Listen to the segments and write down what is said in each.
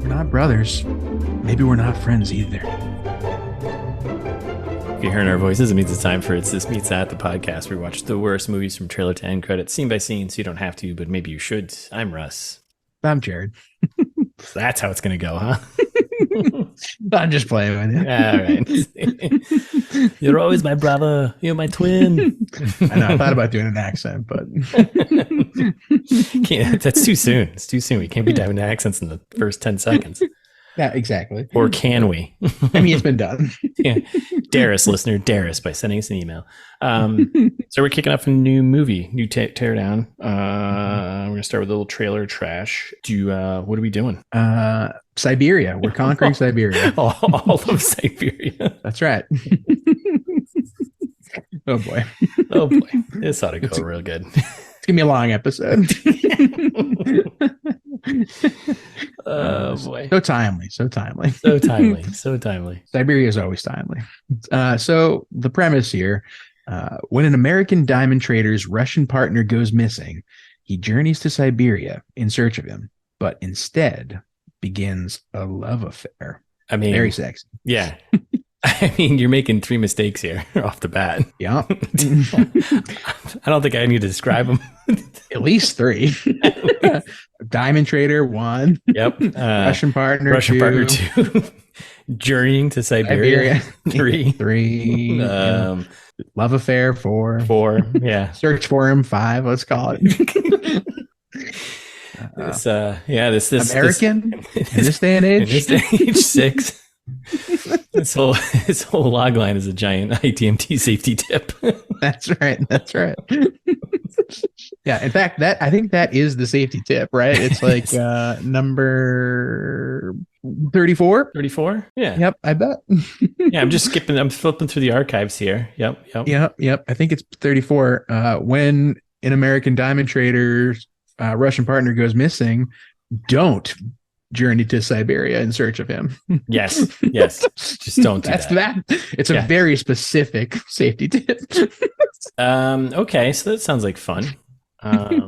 We're not brothers. Maybe we're not friends either. If you're hearing our voices, it means it's time for It's This Meets That, the podcast where we watch the worst movies from trailer to end credits, scene by scene, so you don't have to, but maybe you should. I'm Russ. I'm Jared. So that's how it's going to go, huh? I'm just playing with you. All right. You're always my brother. You're my twin. I know. I thought about doing an accent, but that's too soon. It's too soon. We can't be doing accents in the first 10 seconds. yeah, exactly. Or can we? I mean, it's been done. Yeah. Dare us, listener. Dare us by sending us an email. So we're kicking off a new movie, new teardown. We're going to start with a little trailer trash. What are we doing? Siberia. We're conquering Siberia. All of Siberia. That's right. Oh, boy. Oh, boy. This ought to go real good. It's going to be a long episode. Oh, boy. So timely. So timely. So timely. So timely. Siberia is always timely. So the premise here, when an American diamond trader's Russian partner goes missing, he journeys to Siberia in search of him, but instead begins a love affair. I mean, very sexy. Yeah. I mean, you're making 3 mistakes here off the bat. Yeah. I don't think I need to describe them. At least 3. Diamond trader 1. Yep. Russian partner Partner 2. 2. Journeying to Siberia. 3. 3. Love affair 4. 4. Yeah. Search for him 5. Let's call it. This American in this day and age. In this day and age 6. This whole log line is a giant ITMT safety tip. That's right. That's right. Yeah. In fact, I think that is the safety tip, right? It's like number 34. 34? Yeah. Yep. I bet. Yeah. I'm flipping through the archives here. Yep. I think it's 34. When an American diamond trader's Russian partner goes missing, don't journey to Siberia in search of him. Yes. Just don't do that. It's a very specific safety tip. Okay, so that sounds like fun.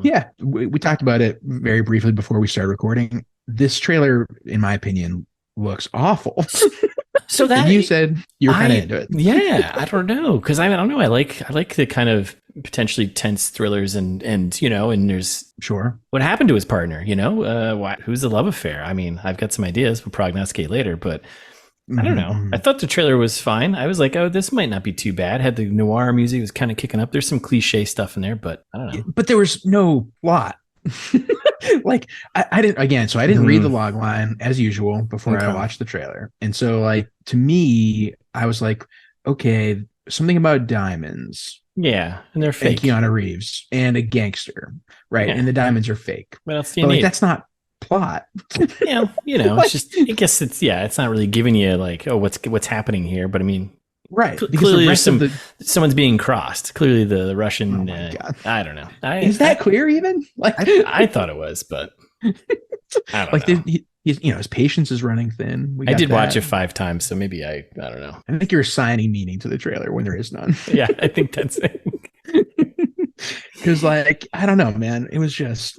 Yeah, we talked about it very briefly before we started recording. This trailer, in my opinion, looks awful. So that and you said you were kind of into it. Yeah, I don't know, because I don't know. I like the kind of potentially tense thrillers and there's sure what happened to his partner. Who's the love affair? I mean, I've got some ideas. We'll prognosticate later, but I don't know. I thought the trailer was fine. I was like, oh, this might not be too bad. Had the noir music, was kind of kicking up. There's some cliche stuff in there, but I don't know. But there was no plot. Like I didn't read the log line as usual before I watched the trailer. And so like to me, I was like, okay, something about diamonds. Yeah, and they're fake. And Keanu Reeves and a gangster, right? Yeah. And the diamonds are fake. What else do you need? Like, that's not plot. Yeah, it's just. I guess it's not really giving you like, oh, what's happening here. But I mean, right? Clearly, there's someone's being crossed. Clearly, the Russian. I don't know. Is that clear? Even like I thought it was, but I don't know. His patience is running thin. I did watch it 5 times, so maybe I don't know. I think you're assigning meaning to the trailer when there is none. Yeah, I think that's it. Because like I don't know, man. It was just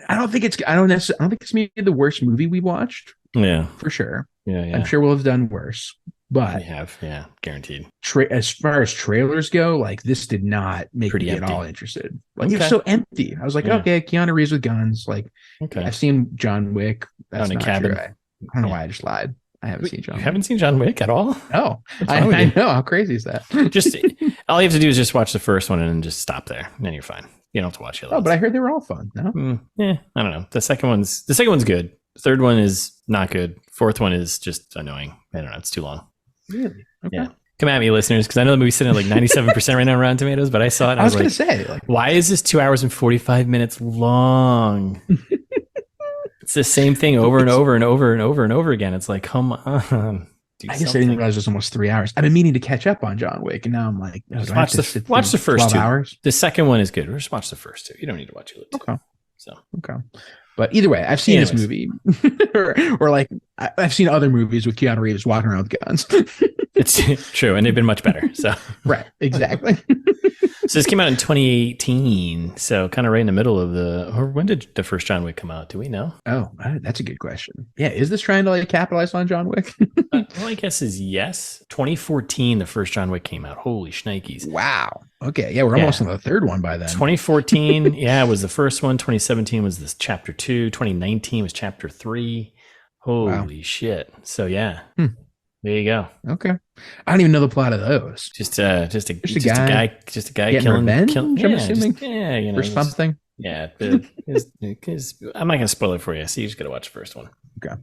I don't think it's maybe the worst movie we watched. Yeah, for sure. Yeah. I'm sure we'll have done worse. But we have, guaranteed. As far as trailers go, like this did not make me at all interested. Like it was so empty. I was like, okay, Keanu Reeves with guns. Like, I've seen John Wick. That's not true. I don't know why I just lied. I haven't seen John Wick. You haven't seen John Wick at all? No. I know. How crazy is that? Just all you have to do is just watch the first one and then just stop there. And then you're fine. You don't have to watch the other ones. But I heard they were all fun. No? I don't know. The second one's good. The third one is not good. Fourth one is just annoying. I don't know. It's too long. Really? Okay. Yeah. Come at me, listeners, because I know the movie's sitting at like 97% right now on Rotten Tomatoes, but I saw it and I was going to say, why is this 2 hours and 45 minutes long? It's the same thing over and over and over and over and over again. It's like, come on. I guess I didn't realize it was almost 3 hours. I've been meaning to catch up on John Wick, and now I'm like, watch the first 2 hours. The second one is good. Just watch the first 2. You don't need to watch it. Okay. But either way, I've seen this movie, or like I've seen other movies with Keanu Reeves walking around with guns. It's true, and they've been much better. So right, exactly. So this came out in 2018, so kind of right in the middle of or when did the first John Wick come out? Do we know? Oh, that's a good question. Yeah, is this trying to like capitalize on John Wick? Well, my guess is yes. 2014, the first John Wick came out. Holy shnikes. Wow. Okay, yeah, we're almost on the third one by then. 2014, yeah, was the first one. 2017 was this chapter 2. 2019 was chapter 3. Holy shit. So yeah. There you go. Okay. I don't even know the plot of those. Just a guy killing revenge, I'm assuming. for something. Yeah, I'm not gonna spoil it for you. So you just gotta watch the first one. Okay.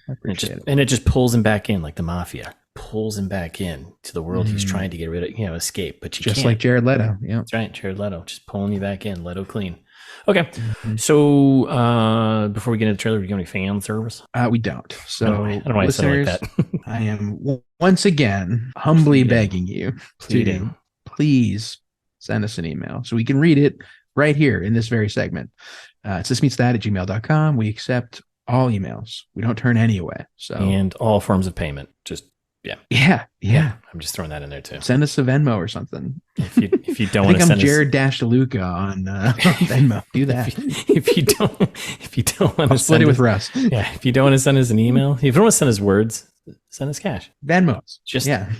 I appreciate it. And it just pulls him back in, like the mafia pulls him back in to the world he's trying to get rid of, escape. But you just can't. Like Jared Leto. Yeah, that's right. Jared Leto just pulling you back in. Leto clean. Okay. So before we get into the trailer, do you have any fan service? We don't. So I don't know why listeners, I said it like that. I am once again humbly begging you to please send us an email so we can read it right here in this very segment. It's thismeetsthat@gmail.com. We accept all emails. We don't turn any away. So and all forms of payment. Just yeah. I'm just throwing that in there too. Send us a Venmo or something. If you don't want to send us, Jared DeLuca on Venmo. Do that. If you don't want to split it with Russ. Yeah. If you don't want to send us an email, if you don't want to send us words, send us cash. Venmos.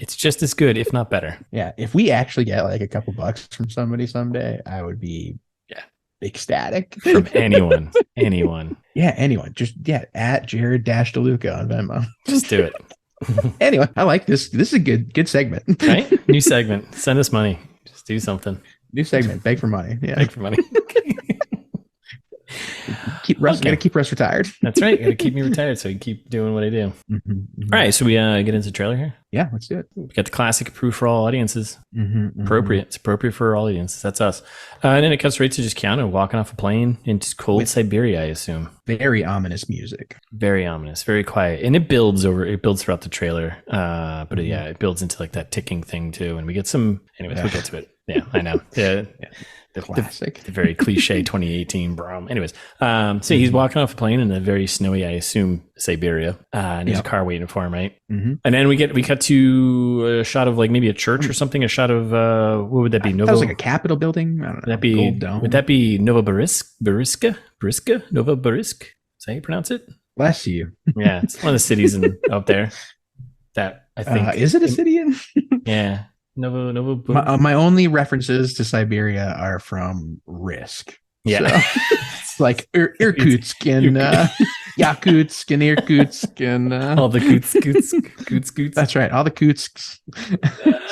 It's just as good, if not better. Yeah. If we actually get like a couple bucks from somebody someday, I would be ecstatic. From anyone. Yeah, anyone. Just at Jared DeLuca on Venmo. Just do it. Anyway, I like this. This is a good segment. Right? New segment. Send us money. Just do something. New segment. Beg for money. Yeah. Beg for money. Gotta keep Russ retired. That's right. Gotta keep me retired so I can keep doing what I do. All right. So we get into the trailer here. Yeah, let's do it. We got the classic approved for all audiences. Appropriate. It's appropriate for all audiences. That's us. And then it cuts right to just Keanu walking off a plane into cold Siberia, I assume. Very ominous music. Very ominous. Very quiet. And it builds throughout the trailer. But it builds into like that ticking thing too. And we get some. Anyways, we'll get to it. Yeah, I know. Yeah. The classic. The very cliche 2018 Brom. Anyways, so he's walking off a plane in a very snowy, I assume, Siberia. And there's a car waiting for him, right? And then we cut to a shot of like maybe a church or something. A shot of what would that be? That was like a Capitol building. I don't know. Would that be Novoborisk? Novoborisk? Is that how you pronounce it? Bless you. Yeah, it's one of the cities up there. That I think is it a city in? Yeah. My only references to Siberia are from Risk. Yeah. So, it's like Irkutsk and Yakutsk and Irkutsk and all the Kutsk. That's right, all the Kutsks.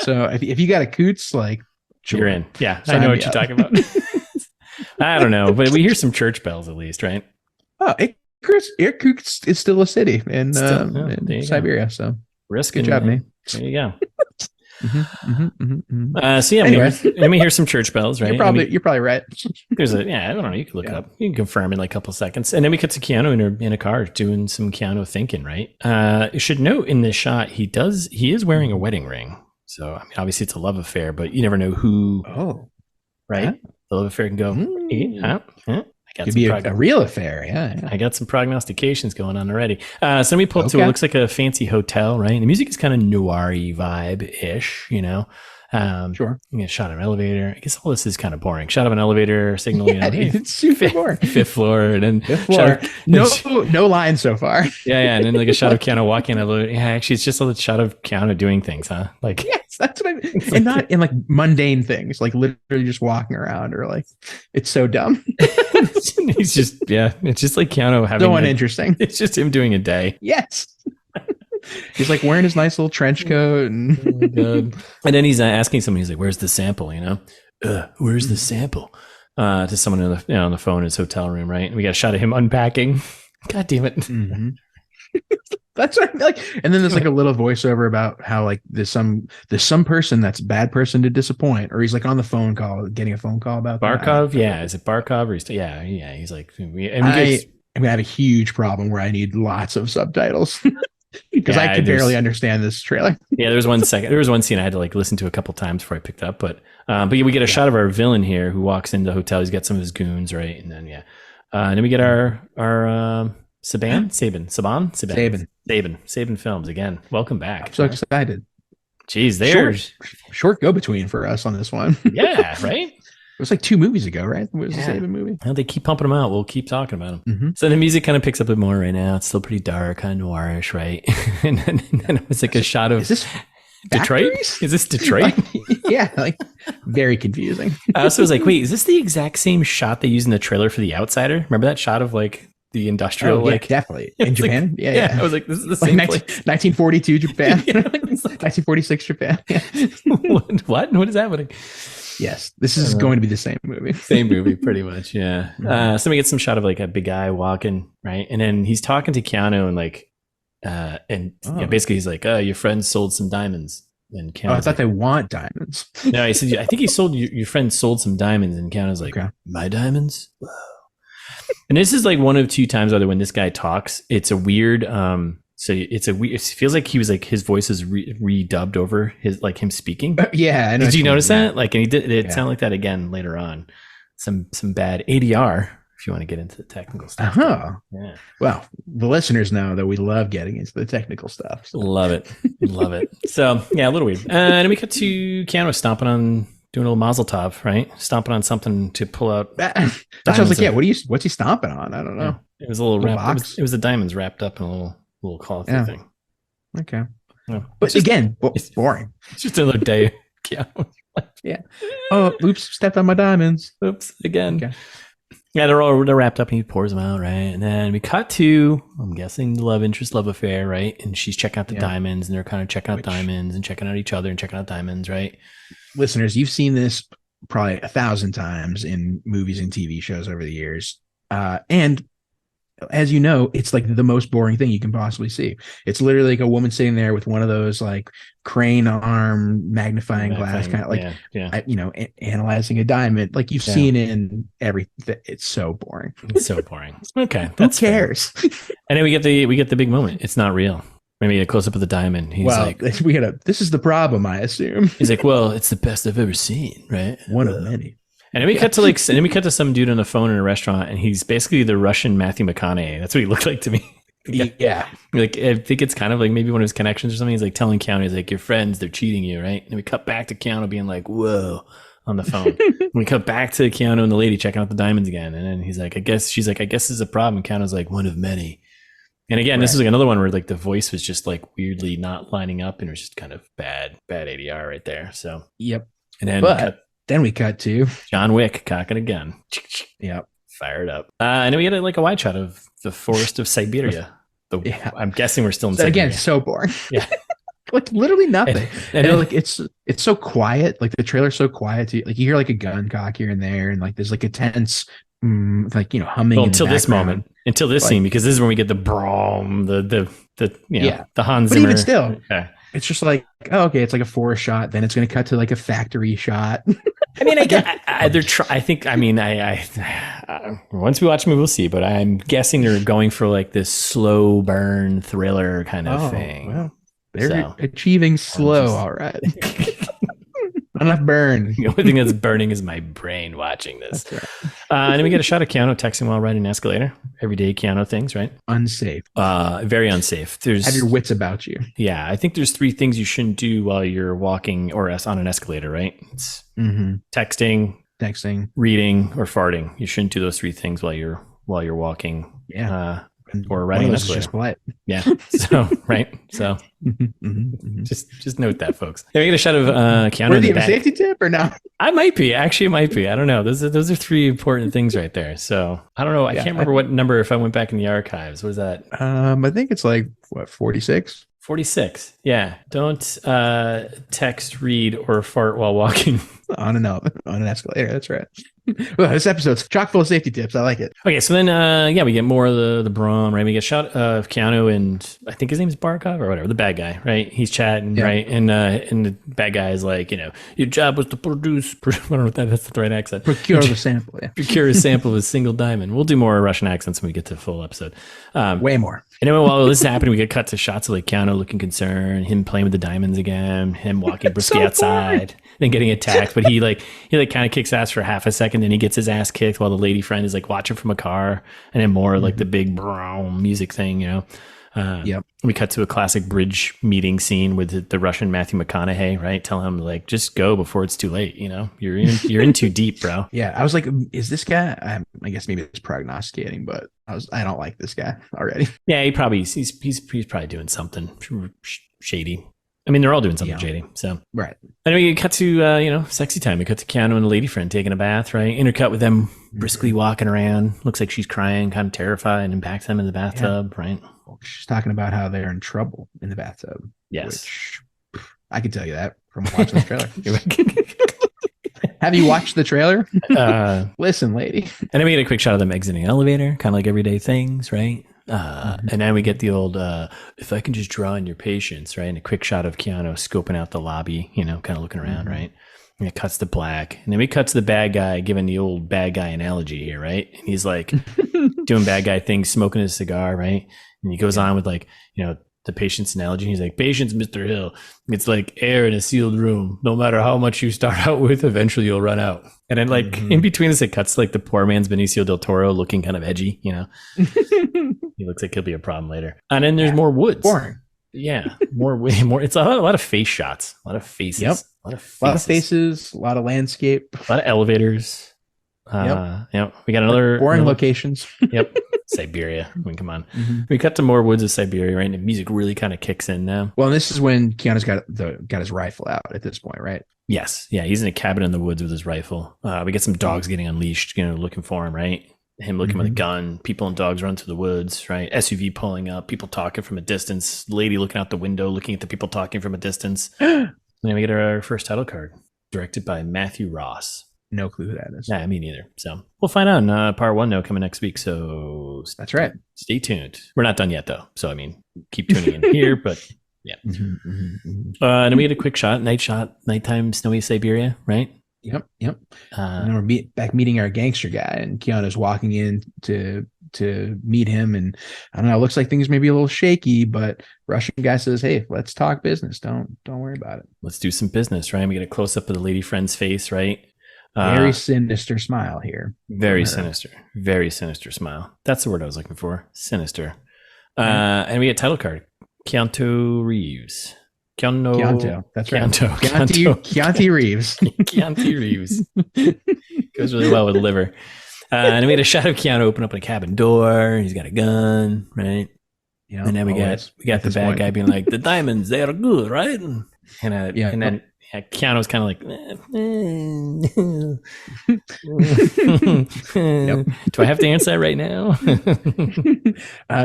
So if you got a Kuts, like you're in. Yeah, I know what you're talking about. I don't know, but we hear some church bells at least, right? Oh, Irkutsk is still a city in Siberia. So Risk. Good job, me. There you go. So yeah, let me hear some church bells, right? You're probably right. There's I don't know. You can look it up. You can confirm in like a couple seconds, and then we cut to Keanu in a car doing some Keanu thinking, right? You should note in this shot he is wearing a wedding ring. So I mean, obviously it's a love affair, but you never know who. Oh, right. The love affair can go. Could be a real affair. Yeah. I got some prognostications going on already. So then we pull up to what looks like a fancy hotel, right? And the music is kind of noir-y vibe-ish, Sure. You get a shot of an elevator. I guess all this is kind of boring. Shot of an elevator signal. It's super boring. Fifth floor, and then no line so far. Yeah, and then like a shot of Keanu walking. Actually, it's just a shot of Keanu doing things, huh? Like yes, that's what I mean. And not in like mundane things, like literally just walking around or like it's so dumb. He's just it's just like Keanu having so uninteresting. It's just him doing a day. Yes. He's like wearing his nice little trench coat and and then he's asking someone, he's like, where's the sample, where's the sample to someone on the phone in his hotel room, right? And we got a shot of him unpacking. God damn it. That's what I mean. Like, and then there's like a little voiceover about how like there's some person that's a bad person to disappoint, or he's like on the phone call, getting a phone call about Barkov. Yeah, is it Barkov? Or he's like, I have a huge problem where I need lots of subtitles. Because I could barely understand this trailer. Yeah, there was one scene I had to like listen to a couple times before I picked up, but we get a shot of our villain here who walks into the hotel. He's got some of his goons, right? And then and then we get our Saban Films again. Welcome back. I'm so excited. Geez, they're short go between for us on this one. Yeah, right. It was like 2 movies ago, right? It was the same movie. Well, they keep pumping them out. We'll keep talking about them. So the music kind of picks up a bit more right now. It's still pretty dark, kind of noirish, right? and then it was like a shot of is this Detroit? factories? Is this Detroit? Yeah, like very confusing. I also was like, wait, is this the exact same shot they used in the trailer for The Outsider? Remember that shot of like the industrial, yeah, definitely in Japan. Like, yeah. I was like, this is the same place. 1942 Japan, 1946 Japan. Yeah. What is happening? Yes, this is going to be the same movie. Same movie, pretty much. Yeah. So we get some shot of like a big guy walking, right, and then he's talking to Keanu and like, basically he's like, your friend sold some diamonds. And Keanu's I thought they want diamonds. No, he said, I think he sold your friend sold some diamonds, and Keanu's like, my diamonds. Whoa. And this is like one of 2 times either when this guy talks, it's a weird. It feels like he was like his voice is redubbed over his like him speaking. Yeah, I know. Did you notice that? Like, and he did. It sounded like that again later on. Some bad ADR. If you want to get into the technical stuff. Yeah. Well, the listeners know that we love getting into the technical stuff. So. Love it. So yeah, a little weird. And then we cut to Keanu stomping on. Doing a little mazel tov, right? Stomping on something to pull out. I was like, yeah, what's he stomping on? I don't know. It was a little wrapped. It was the diamonds wrapped up in a little cloth thing. Okay. Yeah. But again, it's boring. It's just another day. Yeah. Yeah. Oh, oops, stepped on my diamonds. Oops, again. Okay. Yeah, they're wrapped up and he pours them out, right? And then we cut to, I'm guessing, the love affair, right? And she's checking out the diamonds and they're kind of checking out diamonds and checking out each other and checking out diamonds, right? Listeners, you've seen this probably 1,000 times in movies and TV shows over the years. And as you know, it's like the most boring thing you can possibly see. It's literally like a woman sitting there with one of those like crane arm magnifying glass, kind of like, analyzing a diamond. Like you've seen it in everything. It's so boring. It's so boring. Okay. Who cares? And then we get the big moment. It's not real. Maybe a close up of the diamond. He's like, this is the problem, I assume. He's like, well, it's the best I've ever seen, right? One of many. And then we cut to some dude on the phone in a restaurant, and he's basically the Russian Matthew McConaughey. That's what he looked like to me. Yeah. Like, I think it's kind of like maybe one of his connections or something. He's like telling Keanu, he's like, your friends, they're cheating you, right? And we cut back to Keanu being like, whoa, on the phone. We cut back to Keanu and the lady checking out the diamonds again. And then he's like, she's like, I guess this is a problem. And Keanu's like, one of many. And again, this is like another one where like the voice was just like weirdly not lining up, and it was just kind of bad ADR right there. So yep. And then we cut to John Wick cocking a gun. Yep. Fired up. And then we get like a wide shot of the forest of Siberia. I'm guessing we're still in Siberia. Again, so boring. Yeah. Like literally nothing. And like it's so quiet. Like the trailer's so quiet. Like you hear like a gun cock here and there, and like there's like a tense humming. Well, until this moment, until this scene, because this is when we get the brom, the Hans Zimmer. But even still, it's just like, oh, okay, it's like a forest shot. Then it's going to cut to like a factory shot. I mean, once we watch the movie, we'll see. But I'm guessing they're going for like this slow burn thriller kind of thing. Well, they're achieving slow, all right. Enough burn. The only thing that's burning is my brain watching this. Right. And then we get a shot of Keanu texting while riding an escalator. Everyday Keanu things, right? Unsafe. Very unsafe. Have your wits about you. Yeah, I think there's 3 things you shouldn't do while you're walking or on an escalator, right? It's texting, reading, or farting. You shouldn't do those 3 things while you're walking. Yeah. Or riding an escalator. Just polite. Yeah. So right. So just note that, folks. Then we get a shot of Keanu. Were you a safety tip or no? I might be. Actually, it might be. I don't know. Those are 3 important things right there. So I don't know. I can't remember what number. If I went back in the archives, what is that? I think it's like 46. 46. Yeah. Don't text, read, or fart while walking on an escalator. That's right. Well, this episode's chock full of safety tips. I like it. Okay, so then we get more of the Brom, right? We get a shot of Keanu and I think his name is Barkov or whatever, the bad guy, right? He's chatting, right? And the bad guy is like, your job was to produce. I don't know if that's the right accent. Procure the sample. Yeah. Procure a sample of a single diamond. We'll do more Russian accents when we get to the full episode. Way more. And then while this is happening, we get cut to shots of like Keanu looking concerned, him playing with the diamonds again, him walking briskly outside, then getting attacked. But he kind of kicks ass for half a second, then he gets his ass kicked while the lady friend is like watching from a car, and then more like the big brown music thing, Yep. We cut to a classic bridge meeting scene with the Russian Matthew McConaughey, right? Tell him like, just go before it's too late. You know, you're in too deep, bro. Yeah, I was like, is this guy? I guess maybe it's prognosticating, but I don't like this guy already. Yeah, he's probably doing something shady. I mean, they're all doing something shady. So right. Anyway, we cut to sexy time. We cut to Keanu and a lady friend taking a bath, right? Intercut with them briskly walking around. Looks like she's crying, kind of terrified, and backs them in the bathtub, right? Well, she's talking about how they're in trouble in the bathtub. Yes, which I can tell you that from watching the trailer. Have you watched the trailer? Listen, lady. And then we get a quick shot of them exiting the elevator, kind of like everyday things, right? And then we get the old, if I can just draw on your patience, right? And a quick shot of Keanu scoping out the lobby, kind of looking around, right? And it cuts to black. And then we cut to the bad guy giving the old bad guy analogy here, right? And he's like doing bad guy things, smoking his cigar, right? And he goes on with like, the patience analogy. He's like, patience, Mr. Hill. It's like air in a sealed room. No matter how much you start out with, eventually you'll run out. And then like in between this, it cuts to like the poor man's Benicio del Toro looking kind of edgy, He looks like he'll be a problem later. And then there's more woods. Boring. Yeah. Way more. It's a lot of face shots. A lot of faces. Yep. A lot of faces, a lot of landscape. A lot of elevators. Yep. We got another boring locations. Yep. Siberia. I mean, come on. We cut to more woods of Siberia, right? And the music really kind of kicks in now. Well, this is when Keanu's got his rifle out at this point, right? Yes. Yeah. He's in a cabin in the woods with his rifle. We get some dogs getting unleashed, looking for him, right? Him looking with a gun, people and dogs run through the woods, right? SUV pulling up, people talking from a distance, lady looking out the window, looking at the people talking from a distance. And then we get our first title card, directed by Matthew Ross. No clue who that is. Yeah, me neither. So we'll find out in part 1 now coming next week. So that's right. Stay tuned. We're not done yet though. So I mean, keep tuning in here, but yeah. And then we get a quick nighttime snowy Siberia, right? Yep. And we're back meeting our gangster guy, and Keanu's walking in to meet him, and I don't know. It looks like things may be a little shaky, but Russian guy says, "Hey, let's talk business. Don't worry about it. Let's do some business." Right? We get a close up of the lady friend's face, right? Very sinister smile here. Very sinister smile. That's the word I was looking for. Sinister. And we get title card. Keanu Reeves. Keanu. That's right. Keanu Reeves. Keanu Reeves. Goes really well with liver. And we had a shot of Keanu open up a cabin door. He's got a gun, right? Yeah. And then we got the bad guy being like, the diamonds, they are good, right? And then Keanu's kind of like, do I have to answer that right now?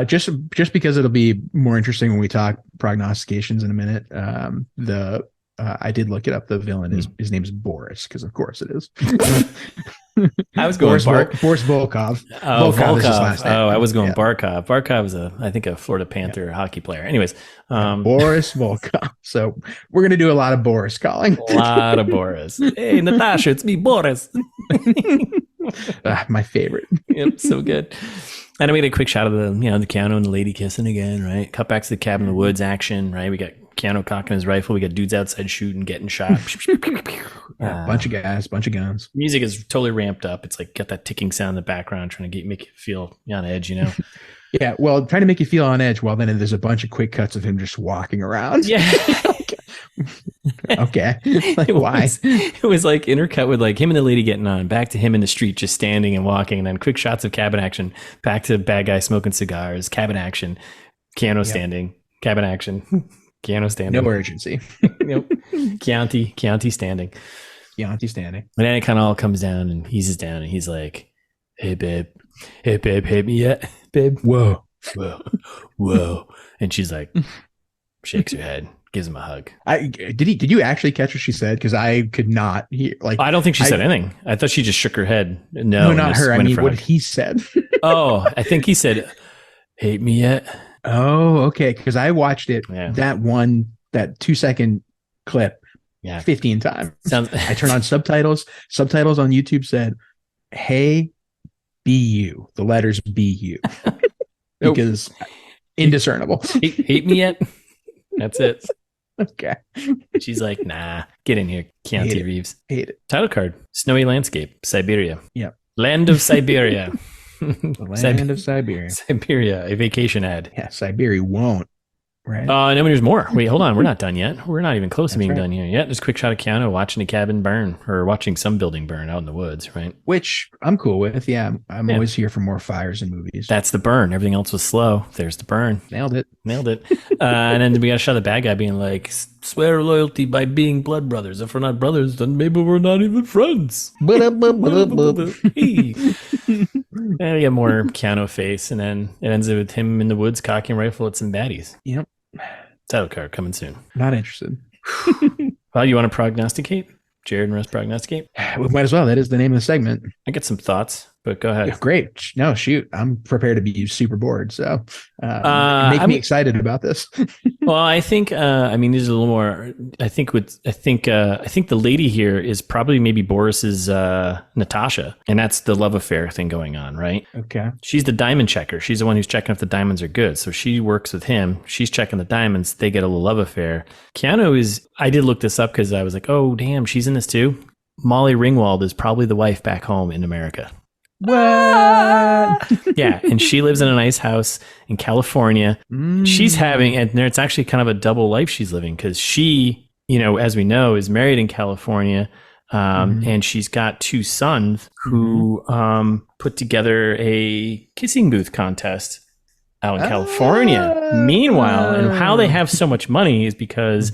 Just because it'll be more interesting when we talk prognostications in a minute. I did look it up. The villain his name is Boris, because of course it is. I was going Boris Volkov. Volkov is his last name. I was going Barkov. Barkov is I think a Florida Panther hockey player. Anyways, Boris Volkov. So we're gonna do a lot of Boris calling. A lot of Boris. Hey, Natasha, it's me, Boris. My favorite. Yep, so good. And I made a quick shot of the Keanu and the lady kissing again, right? Cut back to the cabin in the woods action, right? We got Keanu cocking his rifle. We got dudes outside shooting, getting shot. Bunch of guys, bunch of guns. Music is totally ramped up. It's like got that ticking sound in the background, trying to make you feel on edge, Yeah, well, trying to make you feel on edge while then there's a bunch of quick cuts of him just walking around. Yeah. Okay. Like, why? It was like intercut with like him and the lady getting on, back to him in the street just standing and walking, and then quick shots of cabin action, back to bad guy smoking cigars, cabin action, Keanu standing, cabin action, Keanu standing. No urgency. Nope. Chianti standing. Chianti standing. And then it kind of all comes down and eases down, and he's like, hey babe, hit me yet, babe? Whoa. And she's like, shakes her head, gives him a hug. Did you actually catch what she said? Because I could not hear. Like, I don't think she said anything. I thought she just shook her head. No, not her. I mean, what he said. Oh, I think he said, hate me yet? Oh, okay. Because I watched it, that 2-second clip 15 times. I turned on subtitles. Subtitles on YouTube said, hey, BU. The letters BU. Because indiscernible. Hate me yet? That's it. Okay. She's like, nah, get in here, Keanu Reeves. Hate it. Title card, snowy landscape, Siberia. Yep. Land of Siberia. The land of Siberia. Siberia, a vacation ad. Yeah, Siberia won't Right. No, there's more. Wait, hold on. We're not done yet. We're not even close to being right. done here yet. Just a quick shot of Keanu watching a cabin burn, or watching some building burn out in the woods, right? Which I'm cool with. Yeah. I'm Yeah. always here for more fires in movies. That's the burn. Everything else was slow. There's the burn. Nailed it. Nailed it. And then we got a shot of the bad guy being like, swear loyalty by being blood brothers. If we're not brothers, then maybe we're not even friends. Hey. And we get more Keanu face, and then it ends with him in the woods cocking a rifle at some baddies. Yep. Title card coming soon. Not interested. Well, you want to prognosticate? Jared and Russ prognosticate? We might as well. That is the name of the segment. I get some thoughts, but go ahead. Great. No, shoot. I'm prepared to be super bored. So make me excited about this. Well, I think these are a little more. I think the lady here is probably maybe Boris's Natasha, and that's the love affair thing going on, right? Okay. She's the diamond checker. She's the one who's checking if the diamonds are good. So she works with him. She's checking the diamonds. They get a little love affair. Keanu is. I did look this up because I was like, oh damn, she's in this too. Molly Ringwald is probably the wife back home in America. What? Yeah, and she lives in a nice house in California. She's having, and it's actually kind of a double life she's living, because she, as we know, is married in California, and she's got 2 sons who put together a kissing booth contest out in California. Meanwhile, and how they have so much money is because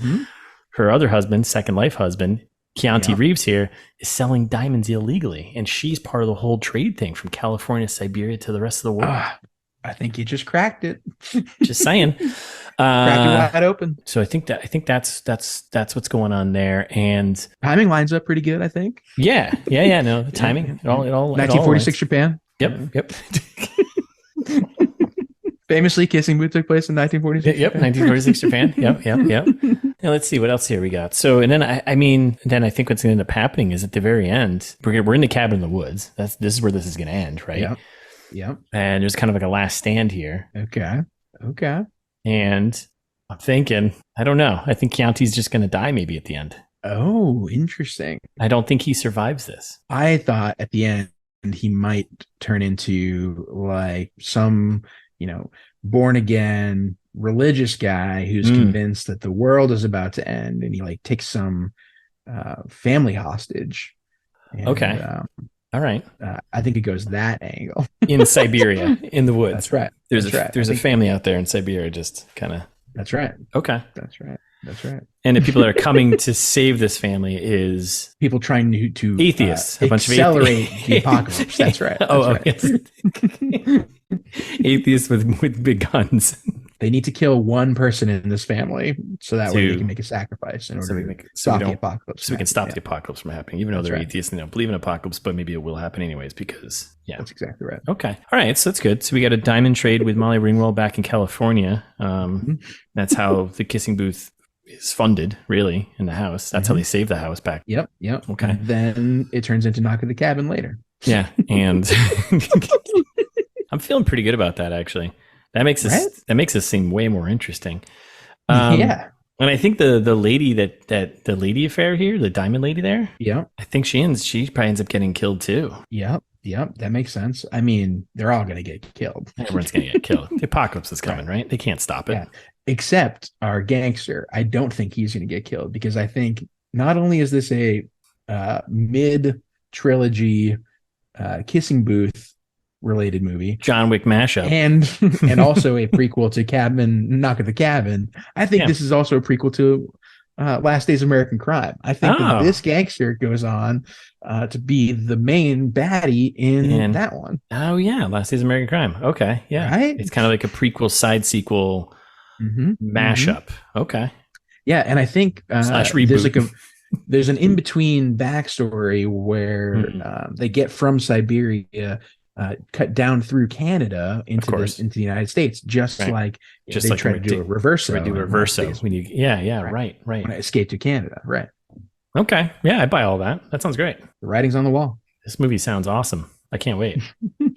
her other husband, second life husband, Keanu Reeves here, is selling diamonds illegally, and she's part of the whole trade thing from California, Siberia to the rest of the world. I think you just cracked it. Just saying. Cracked it wide open. So I think that's what's going on there, and timing lines up pretty good. I think. Yeah. No, the timing. It all. 1946 Japan. Yep. Famously, kissing booth took place in 1946. Yep, 1946 Japan. Yep. Now let's see what else here we got. So, and then then I think what's going to end up happening is at the very end, we're in the cabin in the woods. This is where this is going to end, right? Yep. And there's kind of like a last stand here. Okay. And I'm thinking, I don't know. I think Keanu's just going to die maybe at the end. Oh, interesting. I don't think he survives this. I thought at the end he might turn into like some, born again religious guy who's convinced that the world is about to end, and he like takes some family hostage. And, okay. All right. I think it goes that angle. In Siberia, in the woods. That's right. There's a family out there in Siberia just kind of. That's right. Okay. That's right. And the people that are coming to save this family is people trying to atheists. A bunch of accelerate the apocalypse. That's right. Yes. Atheists with big guns. They need to kill one person in this family so that way they can make a sacrifice in order to stop the apocalypse. So we can stop the apocalypse from happening, even though they're atheists and they don't believe in apocalypse, but maybe it will happen anyways because, That's exactly right. Okay. All right. So that's good. So we got a diamond trade with Molly Ringwald back in California. That's how the kissing booth is funded, really, in the house. That's how they save the house back. Yep. Okay. And then it turns into Knock at the Cabin later. Yeah. And I'm feeling pretty good about that, actually. That makes this seem way more interesting. Yeah. And I think the lady the lady affair here, the diamond lady there. Yeah. I think she probably ends up getting killed too. Yep. That makes sense. I mean, they're all going to get killed. Everyone's going to get killed. The apocalypse is coming, right? They can't stop it. Yeah. Except our gangster. I don't think he's going to get killed because I think not only is this a mid-trilogy kissing booth related movie, John Wick mashup, and also a prequel to Knock at the Cabin. I think this is also a prequel to Last Days of American Crime. I think that this gangster goes on to be the main baddie in that one. Oh yeah, Last Days of American Crime. Okay, yeah, right. It's kind of like a prequel side sequel mashup. Okay, yeah, and I think slash reboot. There's an in between backstory where they get from Siberia. Cut down through Canada into the United States, just like they try to do a reverso. Right. When I escape to Canada, right? Okay, yeah, I buy all that. That sounds great. The writing's on the wall. This movie sounds awesome. I can't wait.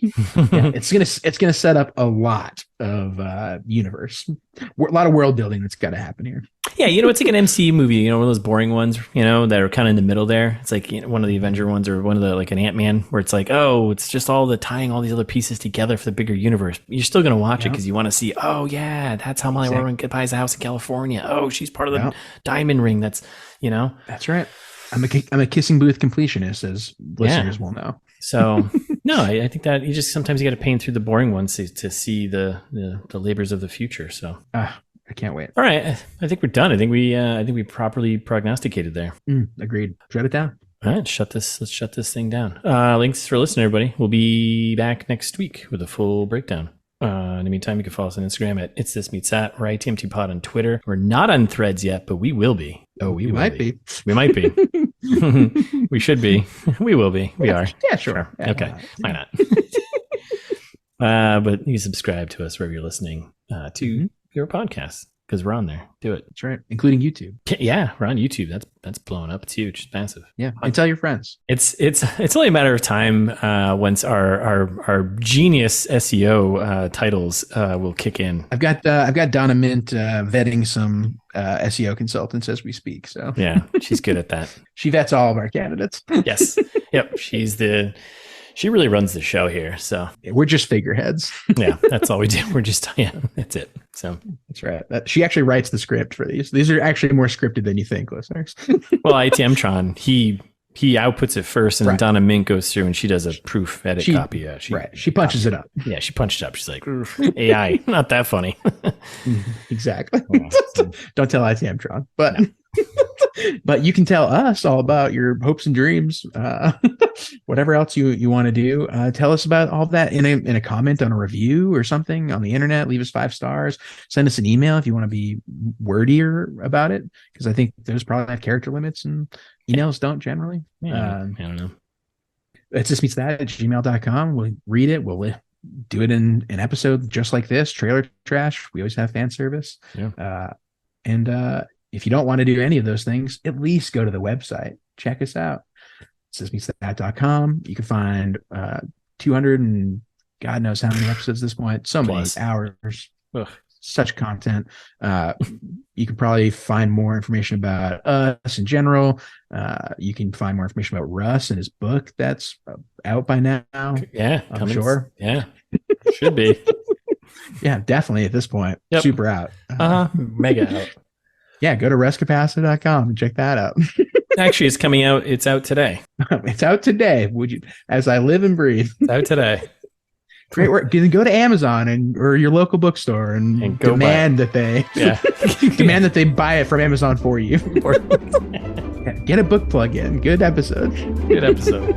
Yeah, it's gonna set up a lot of universe, a lot of world building that's got to happen here. Yeah, it's like an MCU movie, one of those boring ones, that are kind of in the middle there. It's like one of the Avenger ones or one of the like an Ant-Man where it's like, oh, it's just all the tying all these other pieces together for the bigger universe. You're still going to watch it because you want to see, oh yeah, that's how Molly Warren buys a house in California. Oh, she's part of the diamond ring. That's, That's right. I'm a kissing booth completionist, as listeners will know. So no, I think that you just sometimes you got to paint through the boring ones to see the labors of the future. So I can't wait. All right, I think we're done. I think we properly prognosticated there. Agreed. Shut it down. All right, let's shut this thing down. Thanks for listening, everybody. We'll be back next week with a full breakdown. In the meantime, you can follow us on Instagram at It's This Meets That, or ITMT Pod on Twitter. We're not on Threads yet, but we will be. Oh, we might be. We might be. We should be. We will be. We are. Yeah, sure. Yeah, okay, why not? But you can subscribe to us wherever you're listening to your podcast, because we're on there. Do it. That's right, including YouTube. Yeah, we're on YouTube. That's blowing up. It's huge. It's massive. Yeah, and tell your friends. It's only a matter of time once our genius SEO titles will kick in. I've got Donna Mint vetting some SEO consultants as we speak. So yeah, she's good at that. She vets all of our candidates. Yes. Yep. She really runs the show here. So we're just figureheads. Yeah, that's all we do. We're just that's it. So that's right. She actually writes the script for these. These are actually more scripted than you think, listeners. Well, ITMtron, he outputs it first, and then Donna Mint goes through and she does a proof edit copy. She punches it up. Yeah, she punched it up. She's like, AI, not that funny. Exactly. Don't tell ITMtron, but. No. But you can tell us all about your hopes and dreams, whatever else you want to do. Tell us about all that in a comment on a review or something on the internet. Leave us 5 stars. Send us an email if you want to be wordier about it, because I think those probably have character limits and emails don't generally. Yeah, I don't know. It's just meets that at gmail.com. We'll read it. We'll do it in an episode just like this. Trailer trash. We always have fan service. Yeah. If you don't want to do any of those things, at least go to the website. Check us out. Sismeetsthat.com. You can find 200 and God knows how many episodes at this point. So many hours. Ugh. Such content. You can probably find more information about us in general. You can find more information about Russ and his book that's out by now. Yeah, I'm sure. Yeah, should be. Yeah, definitely at this point. Yep. Super out. Mega out. Yeah, go to restcapacity.com and check that out. Actually, it's coming out. It's out today. It's out today. Would you, as I live and breathe. It's out today. Great work. Go to Amazon or your local bookstore and demand that they demand that they buy it from Amazon for you. Get a book plug-in. Good episode. Good episode.